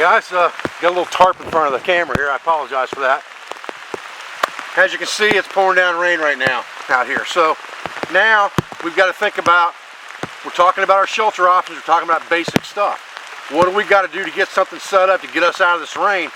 guys, got a little tarp in front of the camera here. I apologize for that. As you can see, it's pouring down rain right now out here. So now we've got to think about, we're talking about our shelter options, we're talking about basic stuff. What do we got to do to get something set up to get us out of this rain?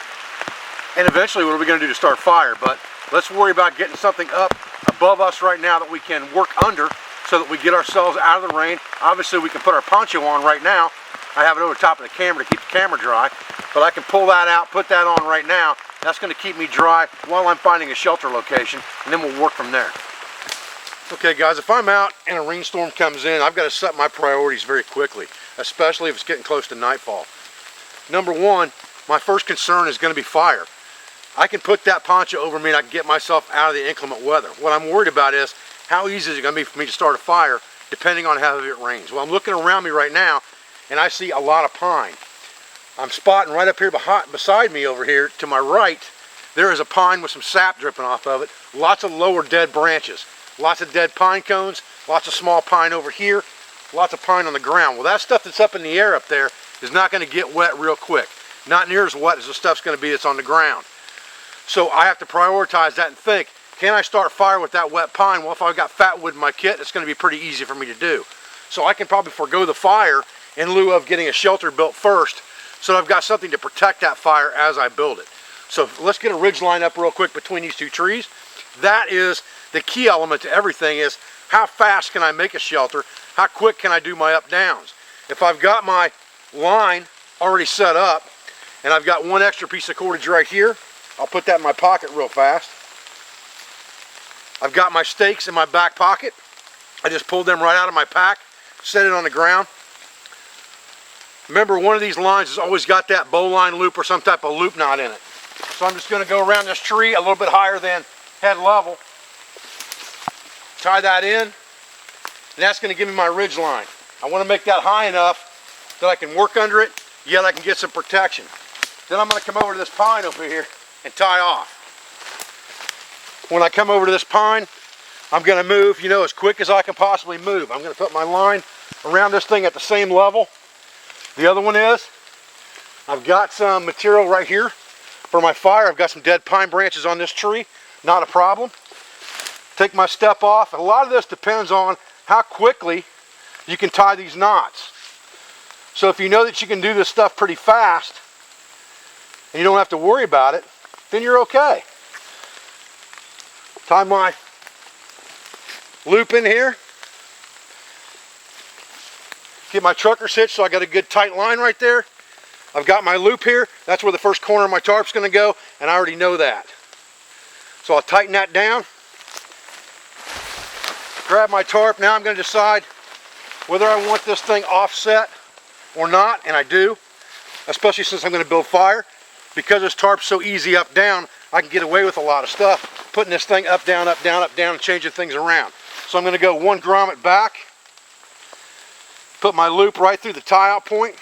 And eventually, what are we going to do to start fire? But let's worry about getting something up above us right now that we can work under so that we get ourselves out of the rain. Obviously, we can put our poncho on right now. I have it over the top of the camera to keep the camera dry, but I can pull that out, put that on right now. That's going to keep me dry while I'm finding a shelter location, and then we'll work from there. Okay guys, if I'm out and a rainstorm comes in, I've got to set my priorities very quickly, especially if it's getting close to nightfall. Number one, my first concern is going to be fire. I can put that poncho over me and I can get myself out of the inclement weather. What I'm worried about is how easy is it going to be for me to start a fire depending on how heavy it rains. Well, I'm looking around me right now and I see a lot of pine. I'm spotting right up here beside me over here to my right, there is a pine with some sap dripping off of it. Lots of lower dead branches. Lots of dead pine cones, lots of small pine over here, lots of pine on the ground. Well, that stuff that's up in the air up there is not going to get wet real quick. Not near as wet as the stuff's going to be that's on the ground. So I have to prioritize that and think, can I start fire with that wet pine? Well, if I've got fat wood in my kit, it's going to be pretty easy for me to do. So I can probably forego the fire in lieu of getting a shelter built first, so I've got something to protect that fire as I build it. So let's get a ridge line up real quick between these two trees. That is the key element to everything, is how fast can I make a shelter? How quick can I do my up downs? If I've got my line already set up and I've got one extra piece of cordage right here, I'll put that in my pocket real fast. I've got my stakes in my back pocket. I just pulled them right out of my pack, set it on the ground. Remember, one of these lines has always got that bowline loop or some type of loop knot in it. So I'm just going to go around this tree a little bit higher than head level. Tie that in, and that's going to give me my ridge line. I want to make that high enough that I can work under it, yet I can get some protection. Then I'm going to come over to this pine over here and tie off. When I come over to this pine, I'm going to move, as quick as I can possibly move. I'm going to put my line around this thing at the same level. The other one is, I've got some material right here for my fire. I've got some dead pine branches on this tree, not a problem. Take my step off. A lot of this depends on how quickly you can tie these knots. So if you know that you can do this stuff pretty fast and you don't have to worry about it, then you're okay. Tie my loop in here. Get my trucker's hitch so I got a good tight line right there. I've got my loop here. That's where the first corner of my tarp's going to go, and I already know that. So I'll tighten that down. Grab my tarp. Now I'm going to decide whether I want this thing offset or not, and I do, especially since I'm going to build fire. Because this tarp's so easy up down, I can get away with a lot of stuff, putting this thing up down, up down, up down, and changing things around. So I'm going to go one grommet back, put my loop right through the tie out point.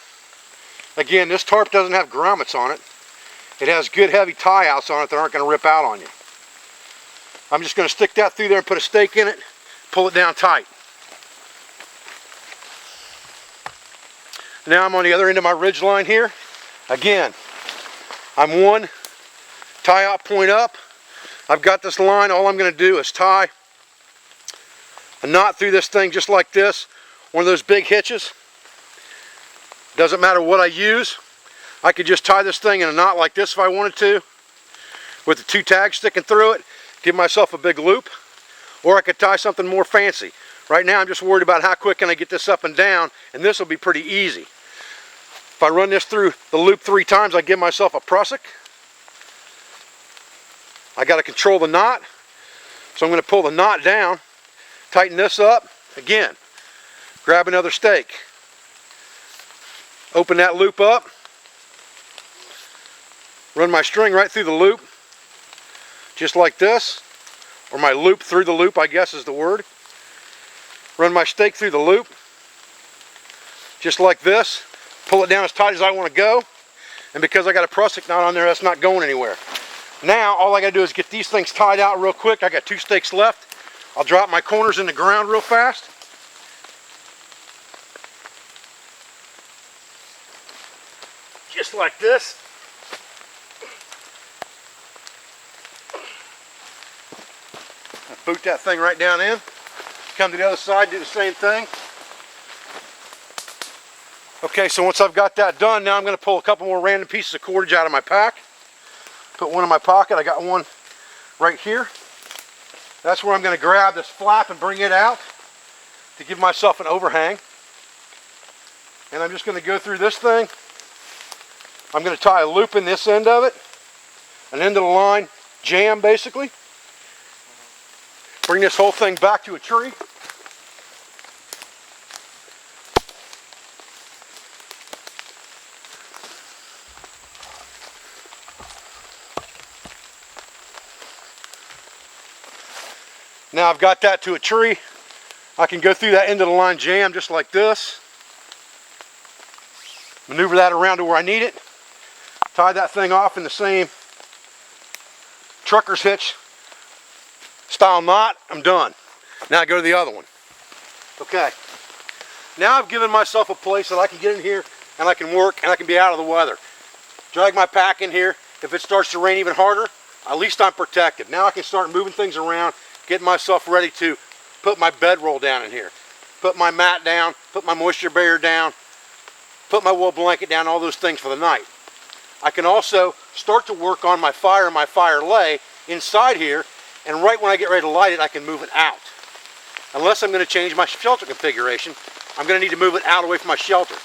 Again, this tarp doesn't have grommets on it. It has good heavy tie outs on it that aren't going to rip out on you. I'm just going to stick that through there and put a stake in it. Pull it down tight. Now I'm on the other end of my ridge line here. Again, I'm one tie out point up. I've got this line. All I'm going to do is tie a knot through this thing just like this. One of those big hitches. Doesn't matter what I use. I could just tie this thing in a knot like this if I wanted to, with the two tags sticking through it, give myself a big loop. Or I could tie something more fancy. Right now I'm just worried about how quick can I get this up and down, and this will be pretty easy. If I run this through the loop 3 times, I give myself a prusik. I got to control the knot, so I'm going to pull the knot down, tighten this up, again, grab another stake, open that loop up, run my string right through the loop, just like this. Or my loop through the loop, I guess is the word. Run my stake through the loop, just like this. Pull it down as tight as I want to go. And because I got a prusik knot on there, that's not going anywhere. Now, all I got to do is get these things tied out real quick. I got 2 stakes left. I'll drop my corners in the ground real fast. just like this. Boot that thing right down in. Come to the other side, do the same thing. Okay, so once I've got that done, now I'm going to pull a couple more random pieces of cordage out of my pack. Put one in my pocket. I got one right here. That's where I'm going to grab this flap and bring it out to give myself an overhang. And I'm just going to go through this thing. I'm going to tie a loop in this end of it, an end of the line jam basically. Bring this whole thing back to a tree. Now I've got that to a tree. I can go through that end of the line jam just like this. Maneuver that around to where I need it. Tie that thing off in the same trucker's hitch style knot. I'm done. Now I go to the other one. Okay. Now I've given myself a place that I can get in here and I can work and I can be out of the weather. Drag my pack in here. If it starts to rain even harder, at least I'm protected. Now I can start moving things around, getting myself ready to put my bedroll down in here, put my mat down, put my moisture barrier down, put my wool blanket down, all those things for the night. I can also start to work on my fire lay inside here, and right when I get ready to light it, I can move it out. Unless I'm going to change my shelter configuration, I'm going to need to move it out away from my shelter.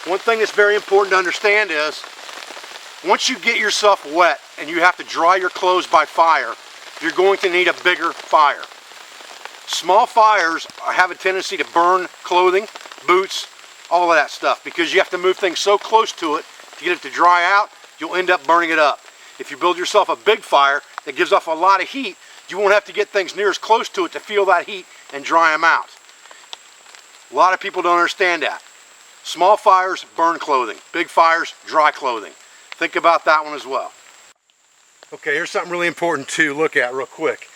One thing that's very important to understand is, once you get yourself wet and you have to dry your clothes by fire, you're going to need a bigger fire. Small fires have a tendency to burn clothing, boots, all of that stuff, because you have to move things so close to it to get it to dry out, you'll end up burning it up. If you build yourself a big fire that gives off a lot of heat, you won't have to get things near as close to it to feel that heat and dry them out. A lot of people don't understand that. Small fires burn clothing, big fires dry clothing. Think about that one as well. Okay, here's something really important to look at real quick.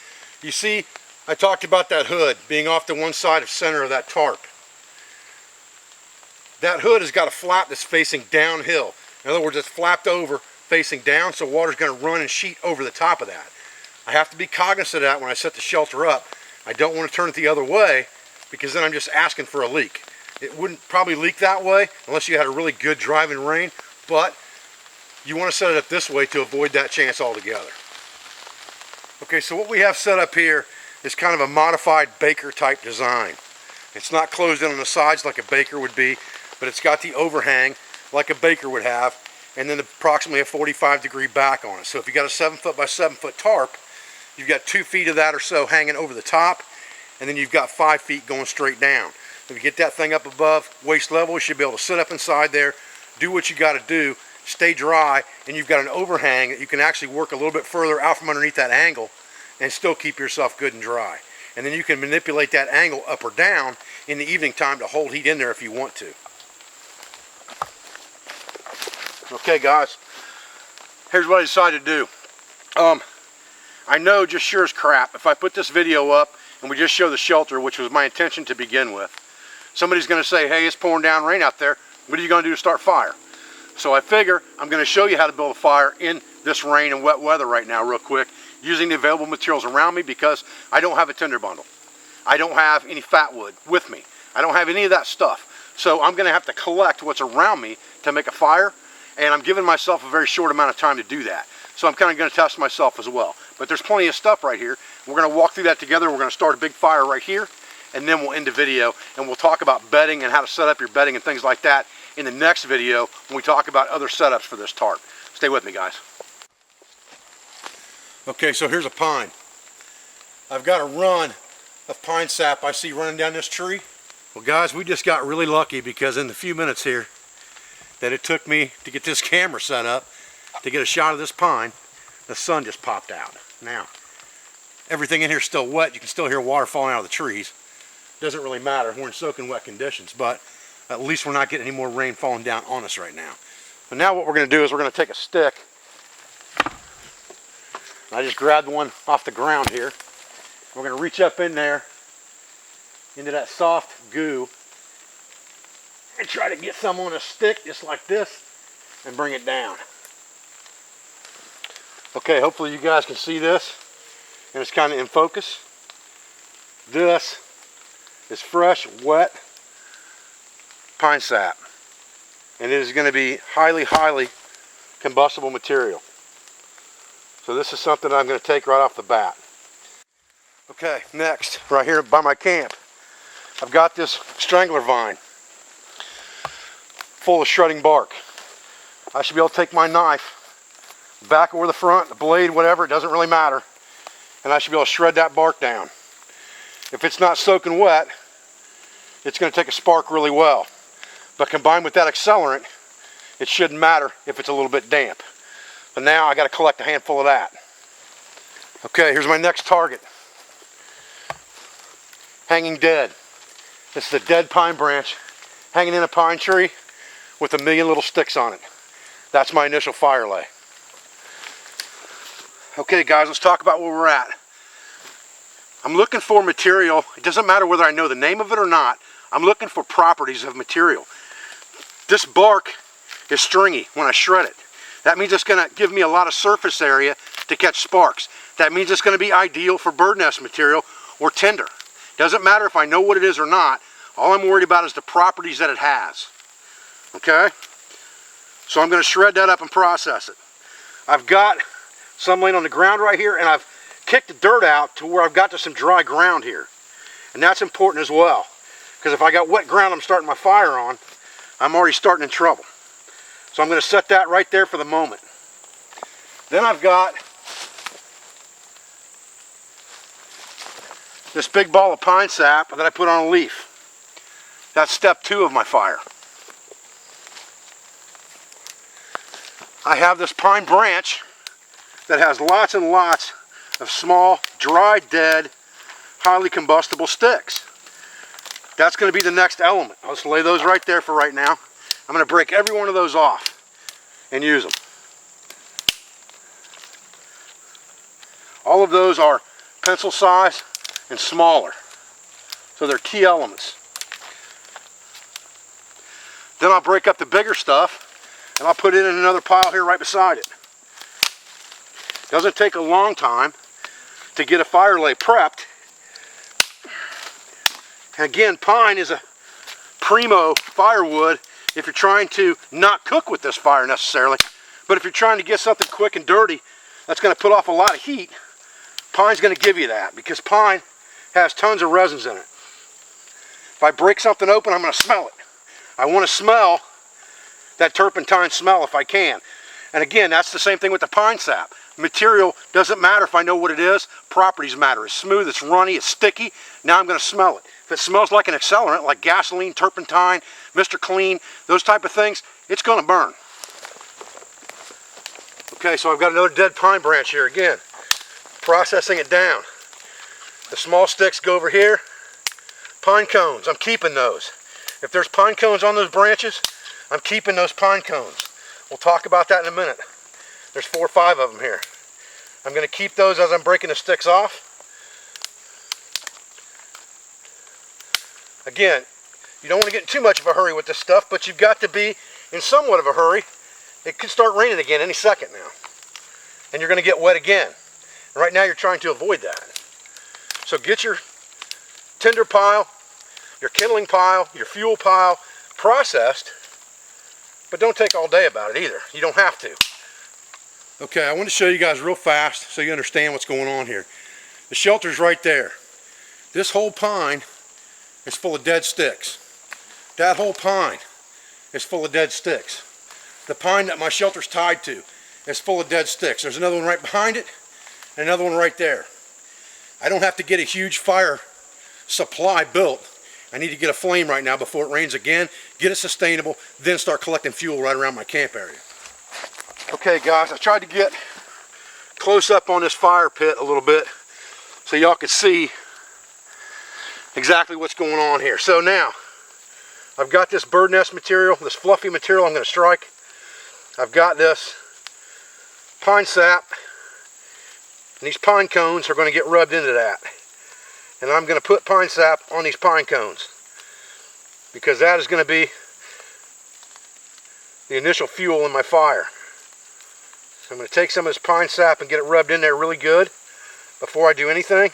You see, I talked about that hood being off to one side of center of that tarp. That hood has got a flap that's facing downhill. In other words, it's flapped over facing down, so water's going to run and sheet over the top of that. I have to be cognizant of that when I set the shelter up. I don't want to turn it the other way, because then I'm just asking for a leak. It wouldn't probably leak that way unless you had a really good driving rain, but you want to set it up this way to avoid that chance altogether. Okay, so what we have set up here is kind of a modified baker type design. It's not closed in on the sides like a baker would be, but it's got the overhang like a baker would have, and then approximately a 45-degree back on it. So if you got a 7-foot by 7-foot tarp, you've got 2 feet of that or so hanging over the top, and then you've got 5 feet going straight down. If you get that thing up above waist level, you should be able to sit up inside there, do what you got to do, stay dry, and you've got an overhang that you can actually work a little bit further out from underneath that angle and still keep yourself good and dry. And then you can manipulate that angle up or down in the evening time to hold heat in there if you want to. Okay guys, here's what I decided to do. I know just sure as crap, if I put this video up and we just show the shelter, which was my intention to begin with, somebody's going to say, hey, it's pouring down rain out there, what are you going to do to start fire? So I figure I'm going to show you how to build a fire in this rain and wet weather right now real quick, using the available materials around me, because I don't have a tinder bundle. I don't have any fat wood with me. I don't have any of that stuff. So I'm going to have to collect what's around me to make a fire, and I'm giving myself a very short amount of time to do that. So I'm kind of going to test myself as well. But there's plenty of stuff right here. We're going to walk through that together. We're going to start a big fire right here, and then we'll end the video, and we'll talk about bedding and how to set up your bedding and things like that in the next video when we talk about other setups for this tarp. Stay with me, guys. Okay, so here's a pine. I've got a run of pine sap I see running down this tree. Well guys, we just got really lucky, because in the few minutes here that it took me to get this camera set up to get a shot of this pine, the sun just popped out. Now, everything in here is still wet. You can still hear water falling out of the trees. Doesn't really matter. We're in soaking wet conditions, but at least we're not getting any more rain falling down on us right now. But now what we're going to do is we're going to take a stick. I just grabbed one off the ground here. We're going to reach up in there into that soft goo and try to get some on a stick just like this and bring it down. Okay, hopefully you guys can see this and it's kind of in focus. This is fresh, wet pine sap, and it is going to be highly combustible material. So this is something I'm going to take right off the bat. Okay, next, right here by my camp, I've got this strangler vine full of shredding bark. I should be able to take my knife, back or the front, the blade, whatever, it doesn't really matter, and I should be able to shred that bark down. If it's not soaking wet, it's going to take a spark really well. But combined with that accelerant, it shouldn't matter if it's a little bit damp. But now I got to collect a handful of that. Okay, here's my next target. Hanging dead. This is a dead pine branch hanging in a pine tree with a million little sticks on it. That's my initial fire lay. Okay guys, let's talk about where we're at. I'm looking for material. It doesn't matter whether I know the name of it or not. I'm looking for properties of material. This bark is stringy when I shred it. That means it's going to give me a lot of surface area to catch sparks. That means it's going to be ideal for bird nest material or tinder. Doesn't matter if I know what it is or not. All I'm worried about is the properties that it has. Okay? So I'm going to shred that up and process it. I've got some laying on the ground right here, and I've kicked the dirt out to where I've got to some dry ground here. And that's important as well. Because if I got wet ground I'm starting my fire on, I'm already starting in trouble. So I'm going to set that right there for the moment. Then I've got this big ball of pine sap that I put on a leaf. That's step 2 of my fire. I have this pine branch that has lots and lots of small, dry, dead, highly combustible sticks. That's going to be the next element. I'll just lay those right there for right now. I'm going to break every one of those off and use them. All of those are pencil size and smaller. So they're key elements. Then I'll break up the bigger stuff and I'll put it in another pile here right beside it. Doesn't take a long time to get a fire lay prepped. And again, pine is a primo firewood if you're trying to not cook with this fire necessarily. But if you're trying to get something quick and dirty that's going to put off a lot of heat, pine's going to give you that because pine has tons of resins in it. If I break something open, I'm going to smell it. I want to smell that turpentine smell if I can. And again, that's the same thing with the pine sap. Material doesn't matter if I know what it is. Properties matter. It's smooth, it's runny, it's sticky. Now I'm going to smell it. If it smells like an accelerant, like gasoline, turpentine, Mr. Clean, those type of things, it's going to burn. Okay, so I've got another dead pine branch here again. Processing it down. The small sticks go over here. Pine cones, I'm keeping those. If there's pine cones on those branches, I'm keeping those pine cones. We'll talk about that in a minute. There's 4 or 5 of them here. I'm going to keep those as I'm breaking the sticks off. Again, you don't want to get in too much of a hurry with this stuff, but you've got to be in somewhat of a hurry. It could start raining again any second now. And you're going to get wet again. And right now you're trying to avoid that. So get your tinder pile, your kindling pile, your fuel pile processed, but don't take all day about it either. You don't have to. Okay, I want to show you guys real fast so you understand what's going on here. The shelter's right there. This whole pine is full of dead sticks. That whole pine is full of dead sticks. The pine that my shelter's tied to is full of dead sticks. There's another one right behind it and another one right there. I don't have to get a huge fire supply built. I need to get a flame right now before it rains again, get it sustainable, then start collecting fuel right around my camp area. Okay guys, I tried to get close up on this fire pit a little bit so y'all could see exactly what's going on here. So now, I've got this bird nest material, this fluffy material I'm going to strike. I've got this pine sap, and these pine cones are going to get rubbed into that. And I'm going to put pine sap on these pine cones because that is going to be the initial fuel in my fire. So I'm going to take some of this pine sap and get it rubbed in there really good before I do anything.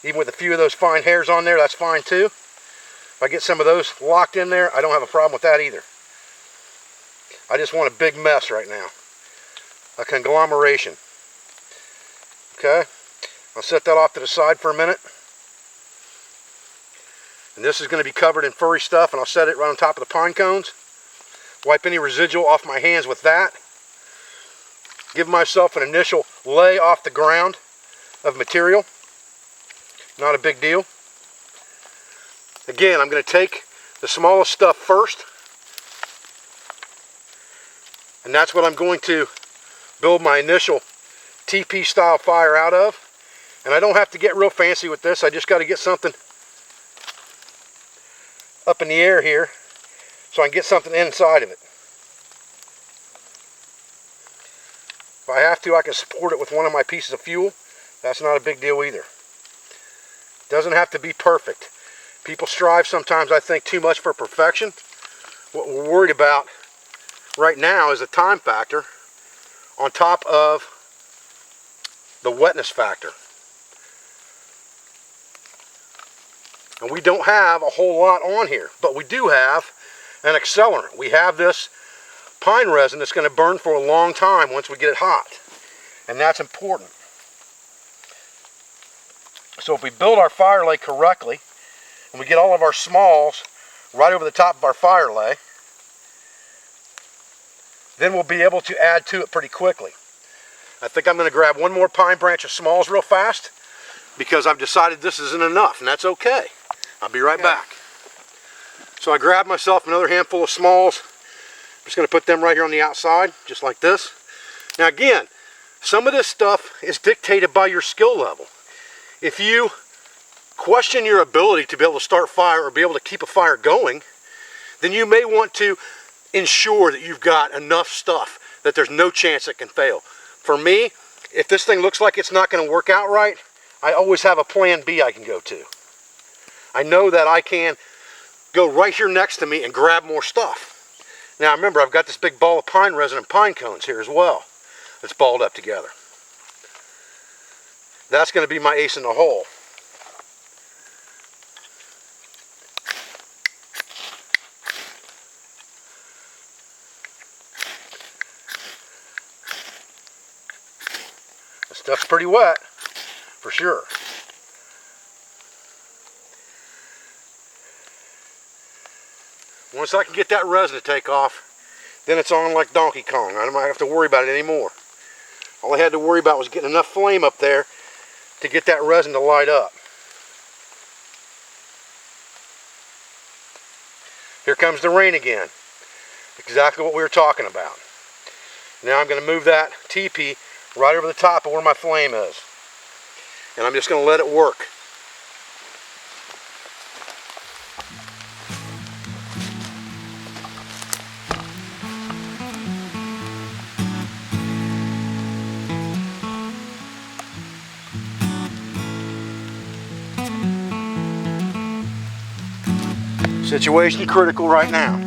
Even with a few of those fine hairs on there, that's fine too. If I get some of those locked in there, I don't have a problem with that either. I just want a big mess right now. A conglomeration. Okay, I'll set that off to the side for a minute. And this is going to be covered in furry stuff, and I'll set it right on top of the pine cones. Wipe any residual off my hands with that. Give myself an initial lay off the ground of material. Not a big deal. Again, I'm going to take the smallest stuff first. And that's what I'm going to build my initial TP style fire out of. And I don't have to get real fancy with this. I just got to get something up in the air here so I can get something inside of it. If I have to, I can support it with one of my pieces of fuel. That's not a big deal either. Doesn't have to be perfect. People strive sometimes, I think, too much for perfection. What we're worried about right now is the time factor on top of the wetness factor. And we don't have a whole lot on here, but we do have an accelerant. We have this pine resin that's going to burn for a long time once we get it hot. And that's important. So if we build our fire lay correctly, and we get all of our smalls right over the top of our fire lay, then we'll be able to add to it pretty quickly. I think I'm going to grab one more pine branch of smalls real fast, because I've decided this isn't enough, and that's okay. I'll be right back. So I grabbed myself another handful of smalls. I'm just going to put them right here on the outside, just like this. Now again, some of this stuff is dictated by your skill level. If you question your ability to be able to start fire or be able to keep a fire going, then you may want to ensure that you've got enough stuff that there's no chance it can fail. For me, if this thing looks like it's not going to work out right, I always have a plan B I can go to. I know that I can go right here next to me and grab more stuff. Now remember, I've got this big ball of pine resin and pine cones here as well that's balled up together. That's going to be my ace in the hole. This stuff's pretty wet, for sure. Once I can get that resin to take off, then it's on like Donkey Kong. I don't have to worry about it anymore. All I had to worry about was getting enough flame up there to get that resin to light up. Here comes the rain again. Exactly what we were talking about. Now I'm going to move that teepee right over the top of where my flame is. And I'm just going to let it work. Situation critical right now.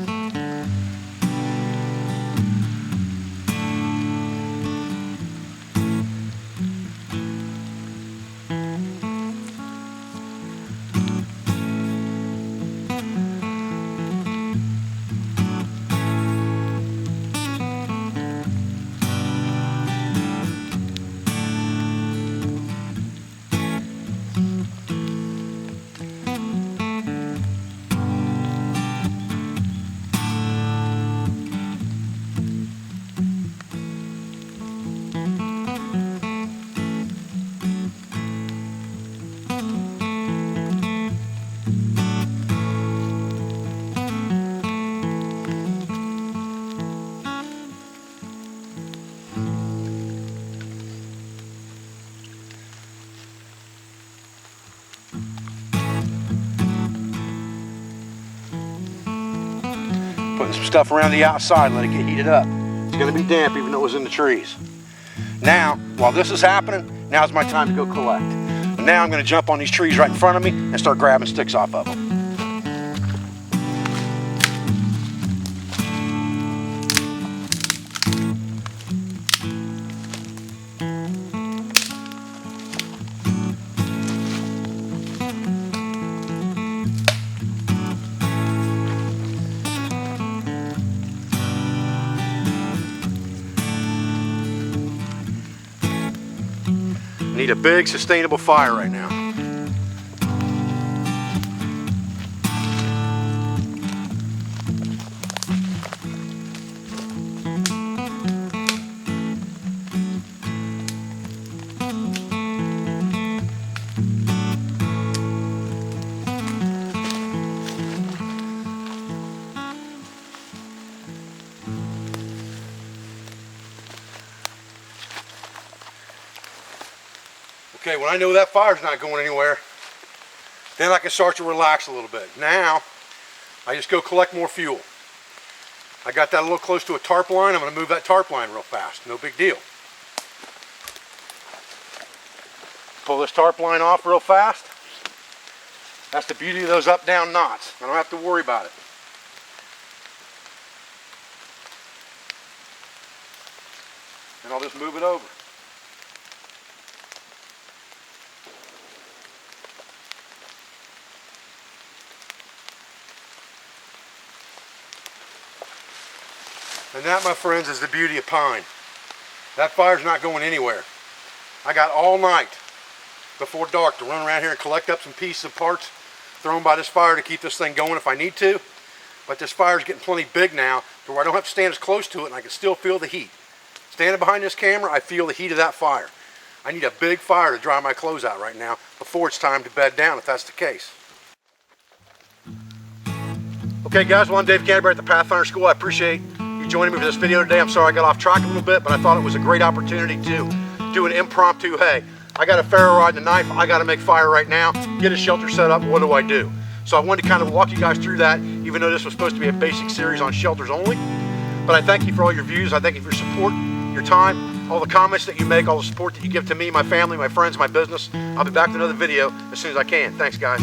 Putting some stuff around the outside, let it get heated up. It's going to be damp even though it was in the trees. Now, while this is happening, now's my time to go collect. And now I'm going to jump on these trees right in front of me and start grabbing sticks off of them. need a big sustainable fire right now. Okay, when I know that fire's not going anywhere, then I can start to relax a little bit. Now, I just go collect more fuel. I got that a little close to a tarp line. I'm going to move that tarp line real fast. No big deal. Pull this tarp line off real fast. That's the beauty of those up-down knots. I don't have to worry about it. And I'll just move it over. And that, my friends, is the beauty of pine. That fire's not going anywhere. I got all night before dark to run around here and collect up some pieces of parts thrown by this fire to keep this thing going if I need to. But this fire's getting plenty big now to where I don't have to stand as close to it and I can still feel the heat. Standing behind this camera, I feel the heat of that fire. I need a big fire to dry my clothes out right now before it's time to bed down if that's the case. Okay guys, well I'm Dave Canterbury at the Pathfinder School. I appreciate joining me for this video today. I'm sorry I got off track a little bit, but I thought it was a great opportunity to do an impromptu, hey, I got a ferro rod and a knife, I got to make fire right now, get a shelter set up, what do I do? So I wanted to kind of walk you guys through that, even though this was supposed to be a basic series on shelters only. But I thank you for all your views, I thank you for your support, your time, all the comments that you make, all the support that you give to me, my family, my friends, my business. I'll be back with another video as soon as I can. Thanks guys.